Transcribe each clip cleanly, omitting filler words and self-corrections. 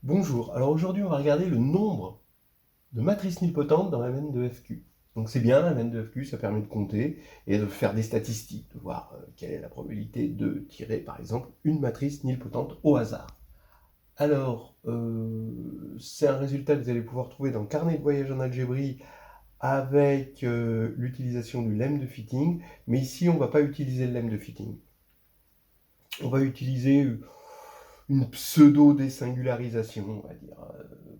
Bonjour, alors aujourd'hui on va regarder le nombre de matrices nilpotentes dans la MN de FQ. Donc c'est bien, la MN de FQ, ça permet de compter et de faire des statistiques, de voir quelle est la probabilité de tirer par exemple une matrice nilpotente au hasard. Alors, c'est un résultat que vous allez pouvoir trouver dans le carnet de voyage en algébrie avec l'utilisation du lemme de fitting, mais ici on ne va pas utiliser le lemme de fitting. On va utiliser une pseudo-désingularisation, on va dire.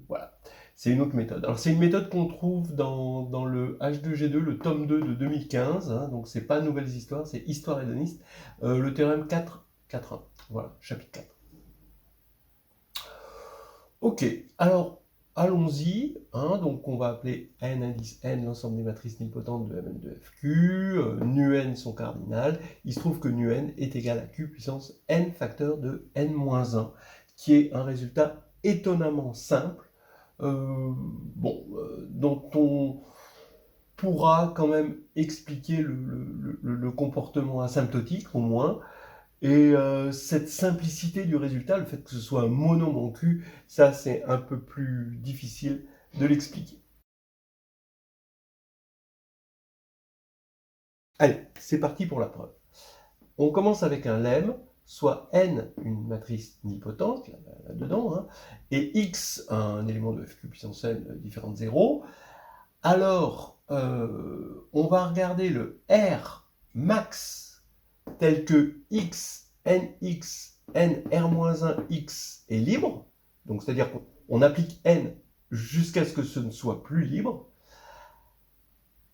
Voilà, c'est une autre méthode. Alors c'est une méthode qu'on trouve dans le H2G2, le tome 2 de 2015, hein, donc c'est pas Nouvelles Histoires, c'est Histoire hédoniste, le théorème 4.1, voilà, chapitre 4. Ok, alors allons-y, hein, donc on va appeler n indice n l'ensemble des matrices nilpotentes de Mn de Fq, nu n son cardinal, il se trouve que nu n est égal à q puissance n facteur de n-1, qui est un résultat étonnamment simple, dont on pourra quand même expliquer le comportement asymptotique au moins, et cette simplicité du résultat, le fait que ce soit un monôme en Q, ça c'est un peu plus difficile de l'expliquer. Allez, c'est parti pour la preuve. On commence avec un lemme, soit n une matrice nilpotente, là-dedans, hein, et x un élément de fq puissance n différent de 0. Alors, on va regarder le R max tel que x, nx, nr-1x est libre, donc c'est-à-dire qu'on applique n jusqu'à ce que ce ne soit plus libre.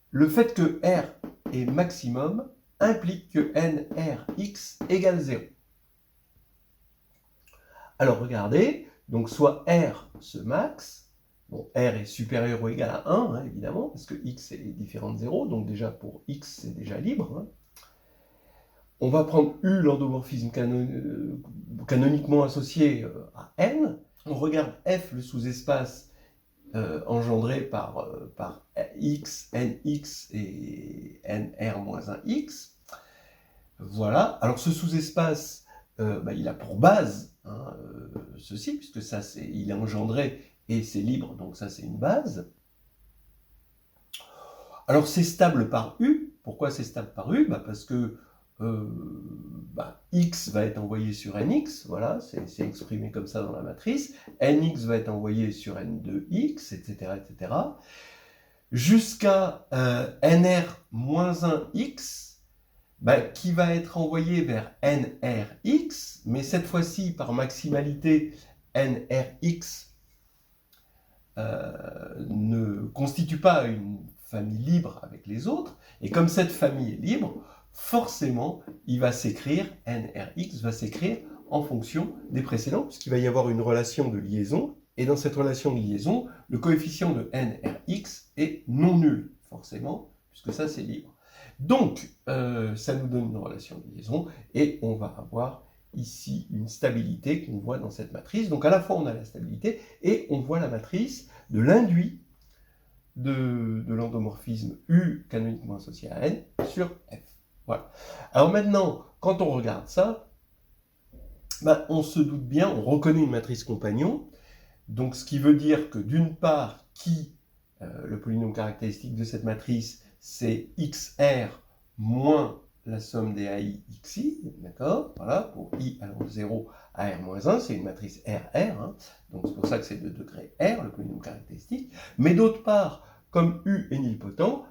Le fait que R est maximum implique que nrx égale 0. Alors regardez, donc soit R ce max, bon, R est supérieur ou égal à 1, hein, évidemment, parce que x est différent de 0, donc déjà pour x c'est déjà libre. Hein. On va prendre U, l'endomorphisme canoniquement associé à N. On regarde F, le sous-espace engendré par X, NX et NR-1X. Voilà. Alors ce sous-espace, il a pour base ceci, puisque ça, il est engendré et c'est libre, donc ça, c'est une base. Alors c'est stable par U. Pourquoi c'est stable par U? Parce que x va être envoyé sur nx, voilà, c'est exprimé comme ça dans la matrice, nx va être envoyé sur n de x, etc., jusqu'à nr-1x, qui va être envoyé vers nrx, mais cette fois-ci par maximalité, nrx ne constitue pas une famille libre avec les autres, et comme cette famille est libre, forcément, il va s'écrire, nrx va s'écrire en fonction des précédents, puisqu'il va y avoir une relation de liaison, et dans cette relation de liaison, le coefficient de nrx est non nul, forcément, puisque ça c'est libre. Donc, ça nous donne une relation de liaison, et on va avoir ici une stabilité qu'on voit dans cette matrice. Donc à la fois on a la stabilité, et on voit la matrice de l'induit de l'endomorphisme U canoniquement associé à N sur F. Voilà. Alors maintenant, quand on regarde ça, on se doute bien, on reconnaît une matrice compagnon, donc ce qui veut dire que d'une part, le polynôme caractéristique de cette matrice, c'est XR moins la somme des AI XI, d'accord? Voilà, pour I allant de 0 à R-1, c'est une matrice RR, hein, donc c'est pour ça que c'est de degré R, le polynôme caractéristique. Mais d'autre part, comme U est nilpotent,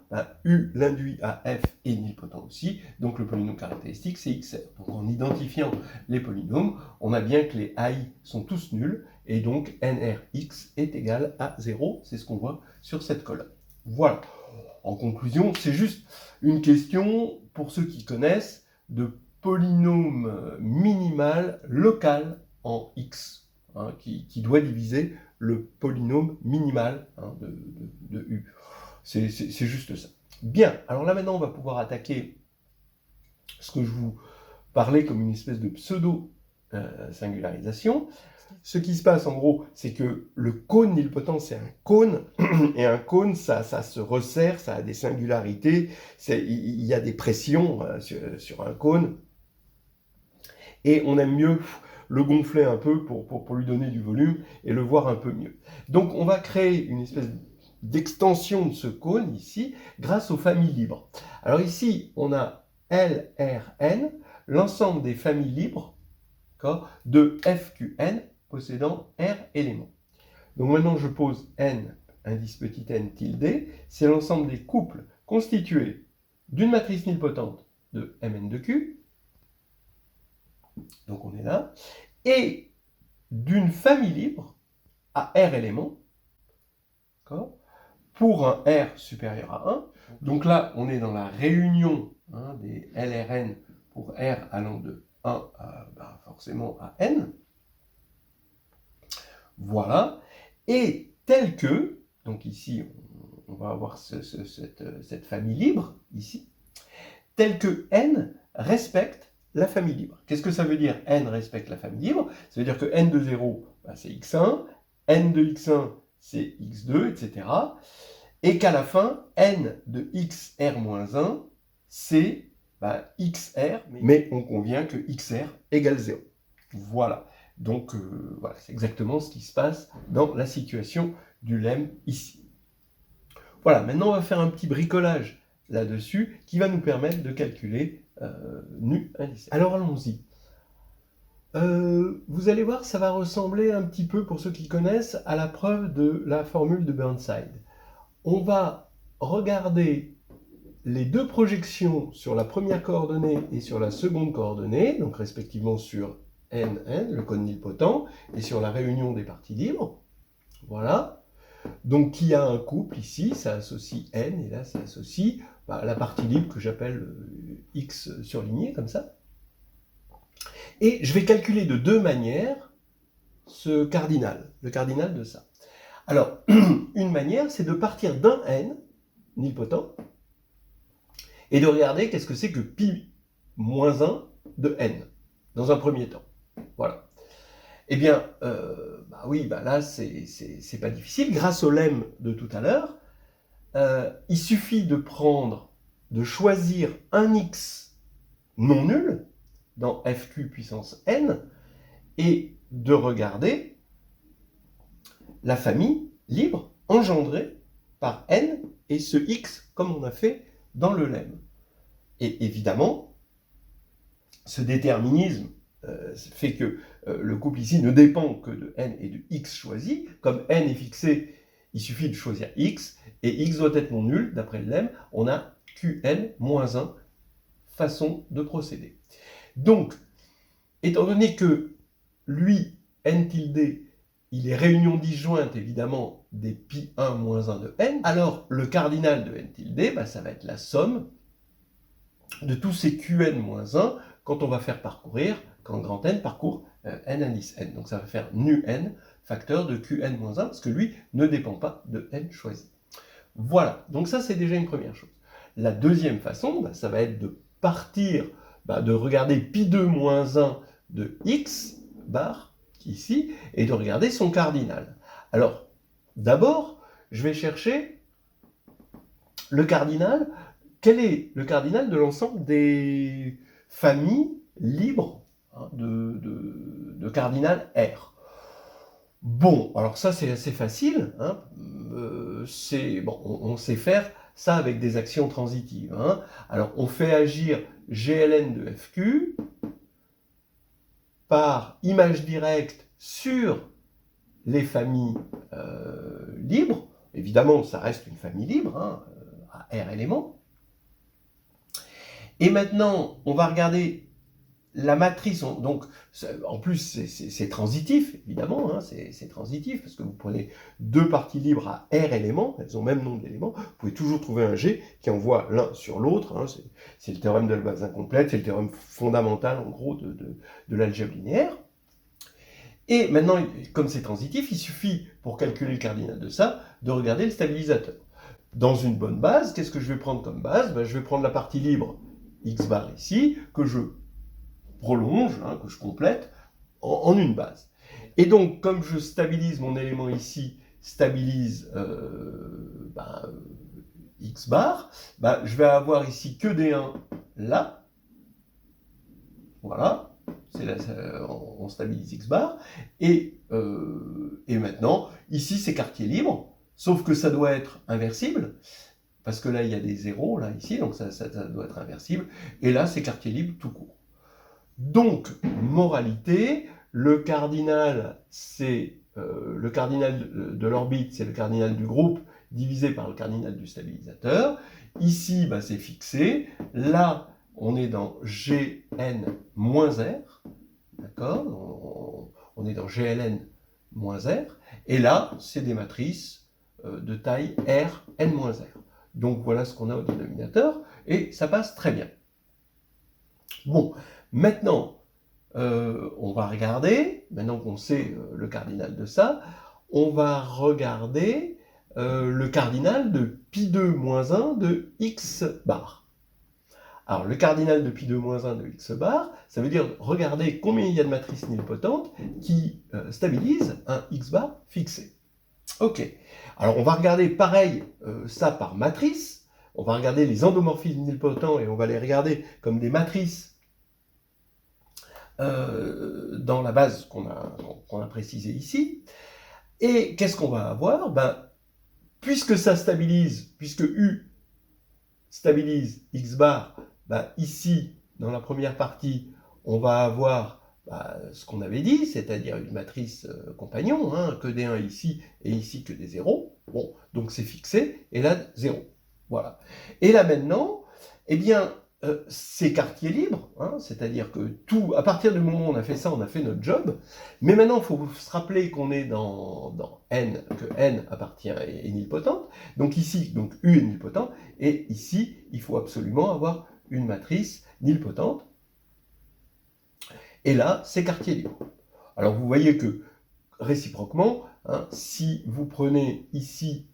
U l'induit à F est nilpotent aussi, donc le polynôme caractéristique c'est XR. Donc en identifiant les polynômes, on a bien que les AI sont tous nuls, et donc nrx est égal à 0, c'est ce qu'on voit sur cette colonne. Voilà. En conclusion, c'est juste une question, pour ceux qui connaissent, de polynôme minimal local en x, hein, qui doit diviser le polynôme minimal de u. C'est juste ça. Bien, alors là maintenant on va pouvoir attaquer ce que je vous parlais comme une espèce de pseudo-singularisation. Ce qui se passe en gros, c'est que le cône nilpotent, c'est un cône, et un cône, ça se resserre, ça a des singularités, il y a des pressions sur un cône, et on aime mieux le gonfler un peu pour lui donner du volume et le voir un peu mieux. Donc on va créer une espèce d'extension de ce cône ici grâce aux familles libres. Alors ici, on a LRN, l'ensemble des familles libres de FQN possédant R éléments. Donc maintenant, je pose N, indice petit n tilde, c'est l'ensemble des couples constitués d'une matrice nilpotente de Mn de Q, donc on est là, et d'une famille libre à R éléments, pour un R supérieur à 1. Donc là, on est dans la réunion des LRN pour R allant de 1 à, forcément à N. Voilà. Et tel que, donc ici, on va avoir cette famille libre, ici, tel que N respecte la famille libre. Qu'est-ce que ça veut dire N respecte la famille libre? Ça veut dire que N de 0, c'est X1, N de X1, c'est X2, etc. Et qu'à la fin, N de XR-1, c'est XR, mais on convient que XR égale 0. Voilà. Donc, voilà, c'est exactement ce qui se passe dans la situation du lemme ici. Voilà, maintenant on va faire un petit bricolage là-dessus qui va nous permettre de calculer nu indice. Alors allons-y. Vous allez voir, ça va ressembler un petit peu, pour ceux qui connaissent, à la preuve de la formule de Burnside. On va regarder les deux projections sur la première coordonnée et sur la seconde coordonnée, donc respectivement sur N, le cône nilpotent, et sur la réunion des parties libres. Voilà. Donc, qui a un couple ici, ça associe N, et là, ça associe la partie libre que j'appelle X surligné, comme ça. Et je vais calculer de deux manières ce cardinal, le cardinal de ça. Alors, une manière, c'est de partir d'un N, nilpotent, et de regarder qu'est-ce que c'est que pi moins 1 de N, dans un premier temps. Voilà. Eh bien, oui, là, c'est pas difficile. Grâce au lemme de tout à l'heure, il suffit de choisir un X non nul dans FQ puissance N et de regarder la famille libre engendrée par N et ce X comme on a fait dans le lemme. Et évidemment, ce déterminisme fait que le couple ici ne dépend que de N et de X choisi. Comme N est fixé, il suffit de choisir X, et X doit être non nul, d'après le lemme, on a Qn moins 1 façon de procéder. Donc, étant donné que lui, N tilde, il est réunion disjointe, évidemment, des pi 1 moins 1 de N, alors le cardinal de N tilde, ça va être la somme de tous ces Qn moins 1 quand on va faire parcourir, quand grand N parcourt N indice N. Donc ça va faire nu N, facteur de Qn moins 1, parce que lui ne dépend pas de N choisi. Voilà, donc ça c'est déjà une première chose. La deuxième façon, ça va être de partir, de regarder pi2 moins 1 de X bar, ici, et de regarder son cardinal. Alors, d'abord, je vais chercher le cardinal. Quel est le cardinal de l'ensemble des familles libres de cardinal R? Bon, alors ça c'est assez facile. On sait faire ça avec des actions transitives. Alors on fait agir GLN de FQ par image directe sur les familles libres. Évidemment, ça reste une famille libre, à R éléments. Et maintenant, on va regarder la matrice. Donc, en plus, c'est transitif, évidemment. C'est transitif, parce que vous prenez deux parties libres à R éléments, elles ont le même nombre d'éléments. Vous pouvez toujours trouver un G qui envoie l'un sur l'autre. C'est le théorème de la base incomplète, c'est le théorème fondamental, en gros, de l'algèbre linéaire. Et maintenant, comme c'est transitif, il suffit, pour calculer le cardinal de ça, de regarder le stabilisateur. Dans une bonne base, qu'est-ce que je vais prendre comme base? Je vais prendre la partie libre X bar ici, que je prolonge, que je complète, en une base. Et donc, comme je stabilise mon élément ici, stabilise X bar, je vais avoir ici que D1 là. Voilà, on stabilise x bar, et maintenant, ici c'est quartier libre, sauf que ça doit être inversible, parce que là il y a des zéros, là, ici, donc ça doit être inversible, et là c'est quartier libre tout court. Donc, moralité, le cardinal de l'orbite, c'est le cardinal du groupe divisé par le cardinal du stabilisateur. Ici, bah, c'est fixé. Là, on est dans Gn-R, d'accord? On est dans GLN-R. Et là, c'est des matrices de taille Rn-R. Donc, voilà ce qu'on a au dénominateur, et ça passe très bien. Bon, maintenant, on va regarder, maintenant qu'on sait le cardinal de ça, on va regarder le cardinal de pi2-1 de x bar. Alors, le cardinal de pi2-1 de x bar, ça veut dire regarder combien il y a de matrices nilpotentes qui stabilisent un x bar fixé. Ok, alors on va regarder pareil ça par matrice, on va regarder les endomorphismes nilpotents et on va les regarder comme des matrices dans la base qu'on a précisée ici. Et qu'est-ce qu'on va avoir? Ben, puisque U stabilise x bar, ben, ici, dans la première partie, on va avoir ce qu'on avait dit, c'est-à-dire une matrice compagnon, hein, que des 1 ici, et ici que des 0. Bon, donc c'est fixé, et là, 0. Voilà. Et là maintenant, eh bien, c'est quartier libre, hein, c'est-à-dire que tout, à partir du moment où on a fait ça, on a fait notre job. Mais maintenant, il faut se rappeler qu'on est dans N, que N appartient à est nilpotente. Donc ici, donc U est nilpotent, et ici, il faut absolument avoir une matrice nilpotente. Et là, c'est quartier libre. Alors vous voyez que, réciproquement, hein, si vous prenez ici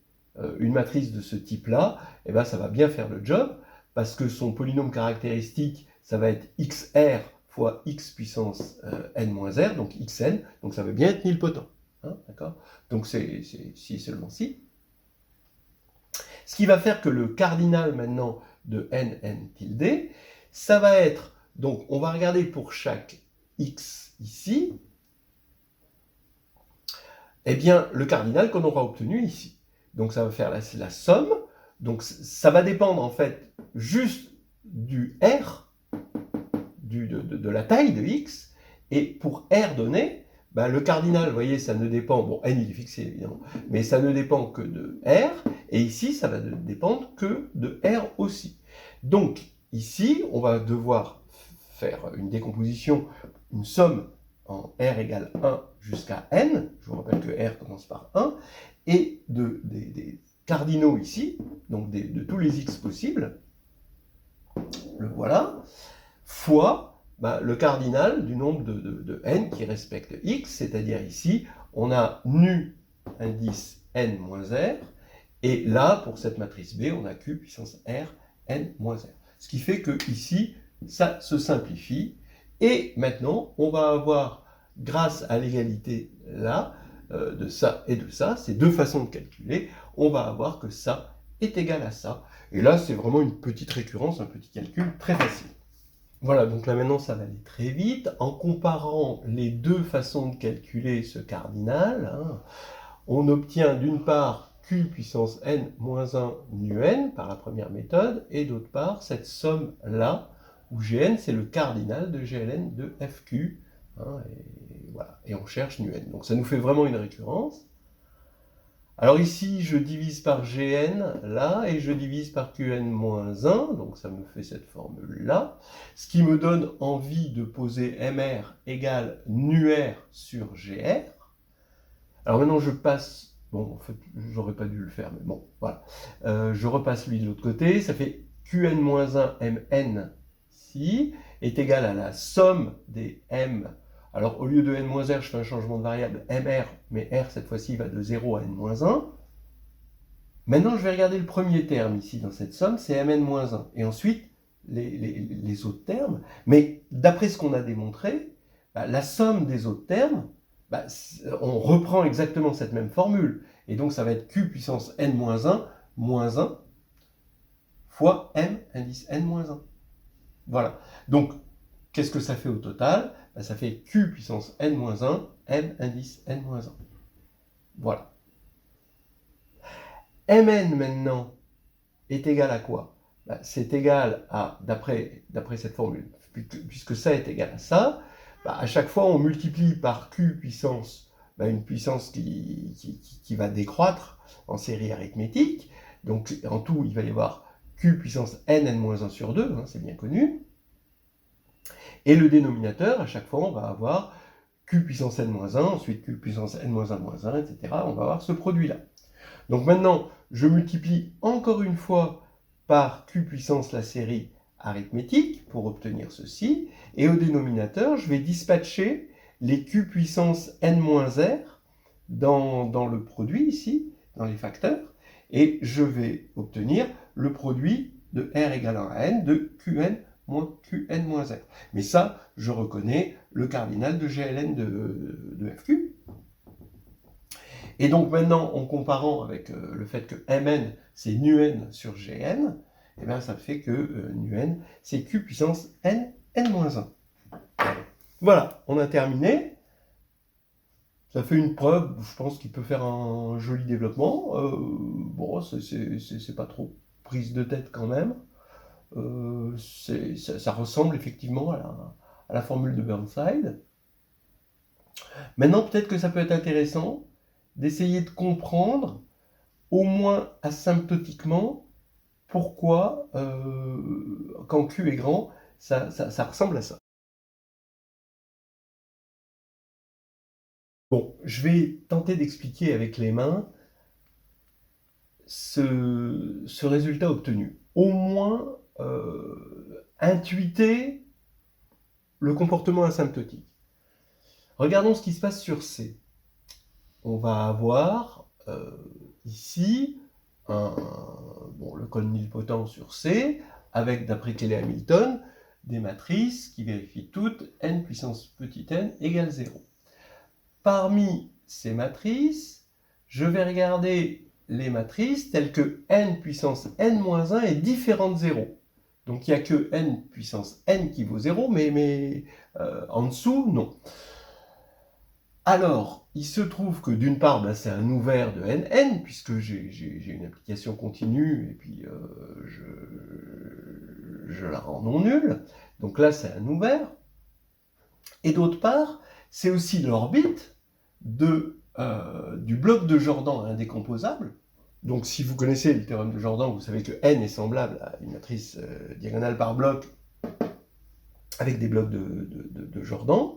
une matrice de ce type-là, eh ben, ça va bien faire le job, parce que son polynôme caractéristique, ça va être xr fois x puissance n-r, donc xn, donc ça va bien être nilpotent. Hein, d'accord? Donc c'est si et seulement si. Ce qui va faire que le cardinal maintenant de n tilde, ça va être, donc on va regarder pour chaque x ici, eh bien le cardinal qu'on aura obtenu ici. Donc ça va faire la somme, donc ça va dépendre en fait juste du R, de la taille de x, et pour R donné, ben, le cardinal, vous voyez, ça ne dépend, bon, n il est fixé évidemment, mais ça ne dépend que de R, et ici, ça va dépendre que de R aussi. Donc, ici, on va devoir faire une décomposition, une somme en R égale 1 jusqu'à n, je vous rappelle que R commence par 1, et des cardinaux ici, donc de tous les x possibles, le voilà, fois le cardinal du nombre de n qui respecte x, c'est-à-dire ici, on a nu indice n-r, et là, pour cette matrice B, on a q puissance r, n-r. Ce qui fait que ici, ça se simplifie, et maintenant, on va avoir, grâce à l'égalité là, de ça et de ça, ces deux façons de calculer, on va avoir que ça est égal à ça. Et là, c'est vraiment une petite récurrence, un petit calcul très facile. Voilà, donc là maintenant ça va aller très vite. En comparant les deux façons de calculer ce cardinal, hein, on obtient d'une part q puissance n-1 nu n par la première méthode, et d'autre part cette somme-là, où Gn c'est le cardinal de GLN de FQ, hein, et voilà, et on cherche nu n. Donc ça nous fait vraiment une récurrence. Alors ici, je divise par Gn, là, et je divise par Qn-1, donc ça me fait cette formule-là, ce qui me donne envie de poser Mr égale nu-r sur Gr. Alors maintenant, je passe, bon, en fait, j'aurais pas dû le faire, mais bon, voilà. Je repasse lui de l'autre côté, ça fait Qn-1 Mn, ici, est égal à la somme des M. Alors, au lieu de n-r, je fais un changement de variable mr, mais r, cette fois-ci, va de 0 à n-1. Maintenant, je vais regarder le premier terme ici dans cette somme, c'est mn-1. Et ensuite, les autres termes. Mais d'après ce qu'on a démontré, la somme des autres termes, on reprend exactement cette même formule. Et donc, ça va être q puissance n-1 moins 1 fois m indice n-1. Voilà. Donc, qu'est-ce que ça fait au total? ben, ça fait Q puissance n-1, M indice n-1. Voilà. Mn maintenant est égal à quoi? Ben, c'est égal à, d'après cette formule, puisque ça est égal à ça, ben, à chaque fois on multiplie par Q puissance, ben, une puissance qui va décroître en série arithmétique. Donc en tout, il va y avoir Q puissance n-1 sur 2, hein, c'est bien connu. Et le dénominateur, à chaque fois, on va avoir Q puissance n-1, ensuite Q puissance n-1-1, etc. On va avoir ce produit-là. Donc maintenant, je multiplie encore une fois par Q puissance la série arithmétique pour obtenir ceci. Et au dénominateur, je vais dispatcher les Q puissance n-r dans le produit ici, dans les facteurs. Et je vais obtenir le produit de R égale à n de Qn moins Qn-r. Mais ça, je reconnais le cardinal de GLN de FQ. Et donc maintenant, en comparant avec le fait que Mn, c'est nu-n sur Gn, eh bien, ça fait que nu-n, c'est Q puissance n, n-1. Voilà, on a terminé. Ça fait une preuve, je pense qu'il peut faire un joli développement. Bon, c'est pas trop prise de tête quand même. Ça ressemble effectivement à la formule de Burnside. Maintenant, peut-être que ça peut être intéressant d'essayer de comprendre, au moins asymptotiquement, pourquoi, quand Q est grand, ça ressemble à ça. Bon, je vais tenter d'expliquer avec les mains ce résultat obtenu. Au moins intuiter le comportement asymptotique. Regardons ce qui se passe sur C. On va avoir ici le code nilpotent sur C, avec, d'après Cayley Hamilton, des matrices qui vérifient toutes n puissance petit n égale 0. Parmi ces matrices, je vais regarder les matrices telles que n puissance n-1 est différent de 0. Donc il n'y a que n puissance n qui vaut 0, mais en dessous, non. Alors, il se trouve que d'une part, c'est un ouvert de nn, puisque j'ai une application continue, et puis je la rends non nulle. Donc là, c'est un ouvert. Et d'autre part, c'est aussi l'orbite du bloc de Jordan indécomposable. Donc si vous connaissez le théorème de Jordan, vous savez que n est semblable à une matrice diagonale par bloc avec des blocs de Jordan.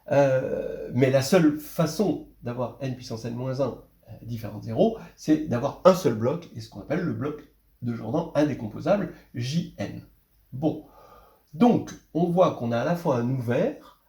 Mais la seule façon d'avoir n puissance n-1 différent de 0, c'est d'avoir un seul bloc, et ce qu'on appelle le bloc de Jordan indécomposable, Jn. Bon, donc on voit qu'on a à la fois un ouvert,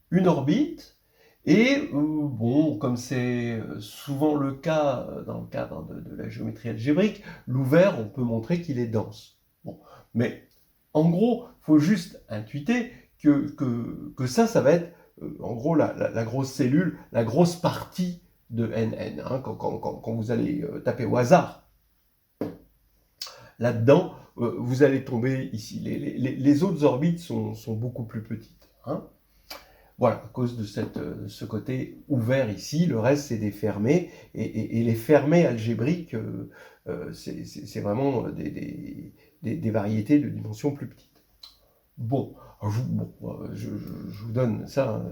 une orbite, et bon, comme c'est souvent le cas dans le cadre de la géométrie algébrique, l'ouvert, on peut montrer qu'il est dense. Bon, mais en gros, il faut juste intuiter que ça va être en gros la grosse cellule, la grosse partie de NN. Hein, quand vous allez taper au hasard là-dedans, vous allez tomber ici. Les autres orbites sont beaucoup plus petites. Hein. Voilà, à cause de ce côté ouvert ici, le reste c'est des fermés, et les fermés algébriques, c'est vraiment des variétés de dimensions plus petites. Bon, je vous donne ça,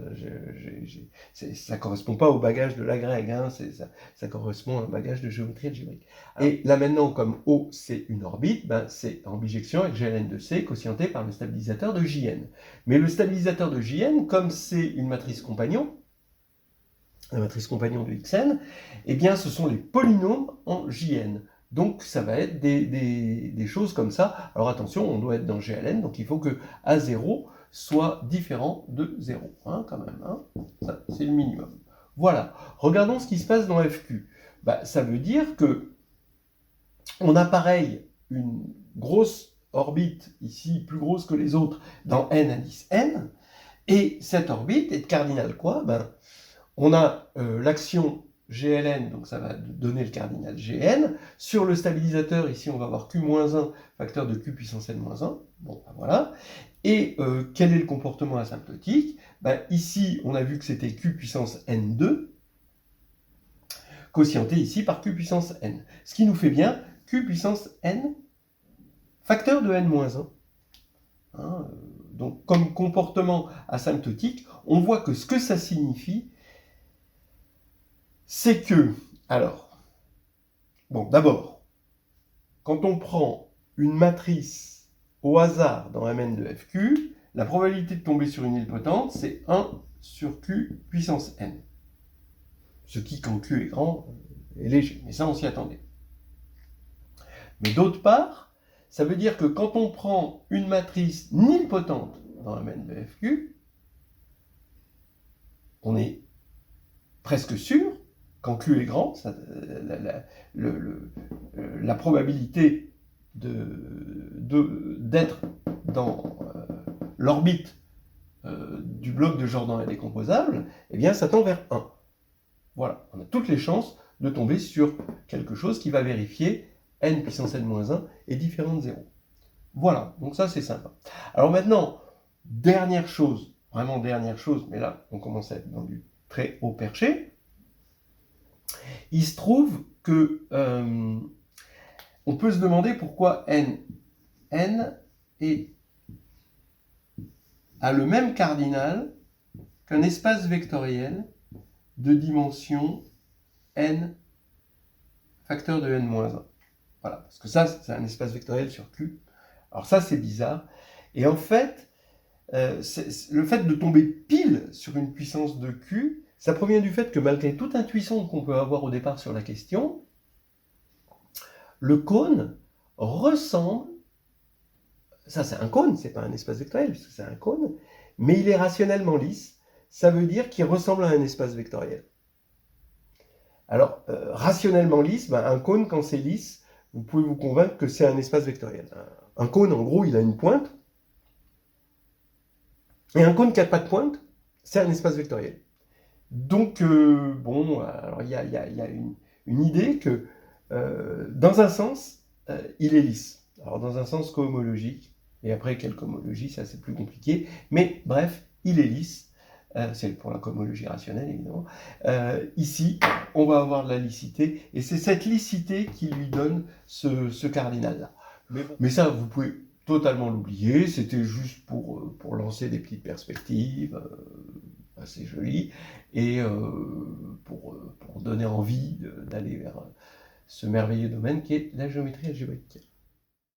ça ne correspond pas au bagage de Lagrange, hein, ça correspond à un bagage de géométrie algébrique. Et là maintenant, comme O c'est une orbite, c'est en bijection avec Gln de C quotienté par le stabilisateur de Jn. Mais le stabilisateur de Jn, comme c'est une matrice compagnon, la matrice compagnon de Xn, eh bien ce sont les polynômes en Jn. Donc ça va être des choses comme ça. Alors attention, on doit être dans GLN, donc il faut que A0 soit différent de 0, hein, quand même. Hein. Ça, c'est le minimum. Voilà. Regardons ce qui se passe dans FQ. Ça veut dire que on a pareil une grosse orbite, ici plus grosse que les autres, dans n indice n, et cette orbite est de cardinal quoi? On a l'action GLN, donc ça va donner le cardinal GN. Sur le stabilisateur, ici, on va avoir Q-1, facteur de Q puissance N-1. Bon, ben voilà. Et quel est le comportement asymptotique? Ben, ici, on a vu que c'était Q puissance N2, quotienté ici par Q puissance N. Ce qui nous fait bien Q puissance N, facteur de N-1. Hein, donc, comme comportement asymptotique, on voit que ce que ça signifie, c'est que, alors, bon, d'abord, quand on prend une matrice au hasard dans Mn de Fq, la probabilité de tomber sur une nilpotente, c'est 1 sur Q puissance N. Ce qui, quand Q est grand, est léger, mais ça, on s'y attendait. Mais d'autre part, ça veut dire que quand on prend une matrice nilpotente dans Mn de Fq, on est presque sûr, quand Q est grand, la probabilité d'être dans l'orbite du bloc de Jordan indécomposable, eh bien ça tend vers 1. Voilà, on a toutes les chances de tomber sur quelque chose qui va vérifier n puissance n-1 est différent de 0. Voilà, donc ça c'est sympa. Alors maintenant, dernière chose, vraiment dernière chose, mais là on commence à être dans du très haut perché. Il se trouve que on peut se demander pourquoi n a le même cardinal qu'un espace vectoriel de dimension n facteur de n-1. Voilà, parce que ça, c'est un espace vectoriel sur Q. Alors ça, c'est bizarre. Et en fait, le fait de tomber pile sur une puissance de Q, ça provient du fait que malgré toute intuition qu'on peut avoir au départ sur la question, le cône ressemble, ça c'est un cône, c'est pas un espace vectoriel, puisque c'est un cône, mais il est rationnellement lisse, ça veut dire qu'il ressemble à un espace vectoriel. Alors, rationnellement lisse, ben, un cône, quand c'est lisse, vous pouvez vous convaincre que c'est un espace vectoriel. Un cône, en gros, il a une pointe, et un cône qui n'a pas de pointe, c'est un espace vectoriel. Donc, bon, alors il y a une idée que, dans un sens, il est lisse. Alors, dans un sens cohomologique, et après, quelle cohomologie, ça c'est plus compliqué, mais bref, il est lisse. C'est pour la cohomologie rationnelle, évidemment. Ici, on va avoir de la licité, et c'est cette licité qui lui donne ce cardinal-là. Mais ça, vous pouvez totalement l'oublier, c'était juste pour lancer des petites perspectives assez jolies, et pour donner envie d'aller vers ce merveilleux domaine qui est la géométrie algébrique.